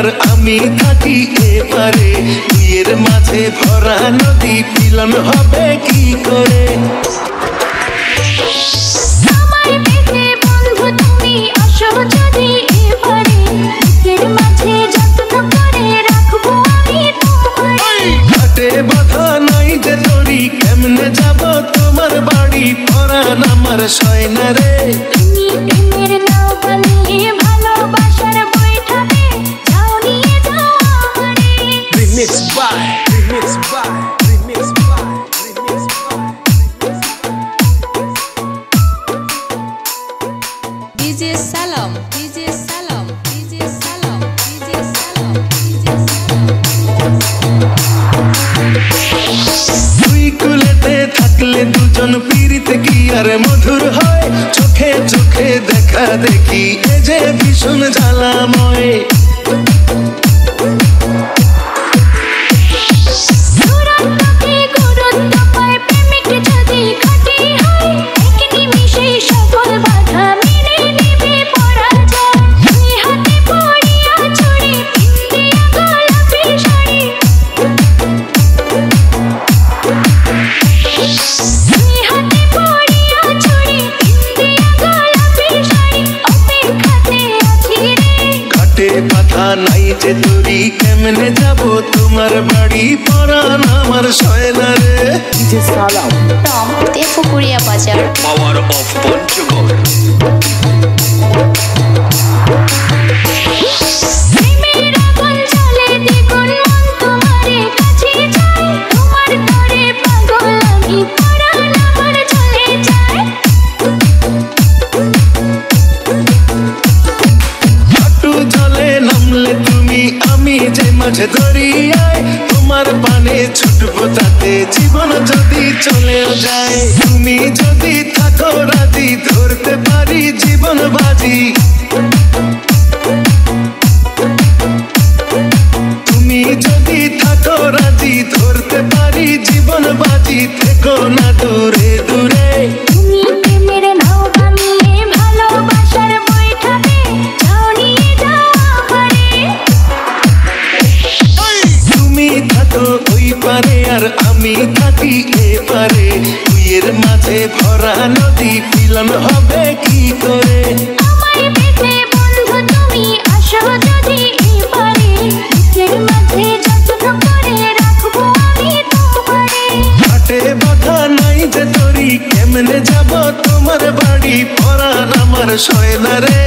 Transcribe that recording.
আর আমি থাকি এপারে, দুইয়ের মাঝে ভরা নদী মিলন হবে কি করে? আমার পেটে বন্ধু তুমি আসো যদি এপারে, বুকের মাঝে যত্ন করে রাখবো আমি তোমারে। ঘাটে বাঁধা নাই যে দড়ি, কেমনে যাব তোমার বাড়ি, পরাণ আমার সয় না রে। তুমি প্রেমের নাও বানিয়ে ভালোবাসার বৈঠাতে যাও নিয়ে যাও আমারে। Remix by DJ Salam, DJ Salam, DJ Salam, DJ Salam, DJ Salam. দুই কুলেতে থাকলে দুজন পীড়িতে কি আর মধুর হয়, চোখে চোখে দেখা দেখি এ যে ভীষণ জ্বালাময়। দূরত্বকে গুরুত্ব পায় প্রেমিক যদি খাঁটি হয়, এক নিমিষেই সকল বাধা মেনে নেবে পরাজয়। দুই হাতে পড়িয়া ছড়ি পিন্দিয়া গোলাপি শাড়ি, দুই হাতে পড়িয়া ছড়ি পিন্দিয়া গোলাপি শাড়ি, অপেক্ষাতে আছি রে। ঘাটে বাঁধা নাই যে দড়ি, কেমনে যাব তোমার বাড়ি, পরাণ আমার সয় না রে। DJ Salam, From Tefukuria Bazar. power of Panchagod. প্রেমের আগুন জ্বলে দ্বিগুণ, মন তোমারে কাছে যায়, তোমার তরে পাগল আমি, পরাণ আমার চলে যায়। হাঁটু জলে নামলে তুমি, আমি যে মাঝে দরিয়ায়, তোমার পানে ছুটবো তাতে জীবন যদি চলেও যায়। তুমি যদি থাকো রাজি, ধরতে পারি জীবন বাজি। তুমি যদি থাকো রাজি, ধরতে পারি জীবন বাজি, থেকো না দূরে দূরে। তুমি প্রেমের নাও বানিয়ে ভালোবাসার বৈঠাতে যাও নিয়ে যাও আমারে। তুমি থাকো ওই পারে আর আমি থাকি এপারে, দুইয়ের মাঝে ভরা নদী মিলন হবে কি করে? আমার পেটে বন্ধু তুমি আসো যদি এপারে, বুকের মাঝে যত্ন করে রাখবো আমি তোমারে। ঘাটে বাঁধা নাই যে দড়ি, কেমনে যাব তোমার বাড়ি, পরাণ আমার সয় না রে।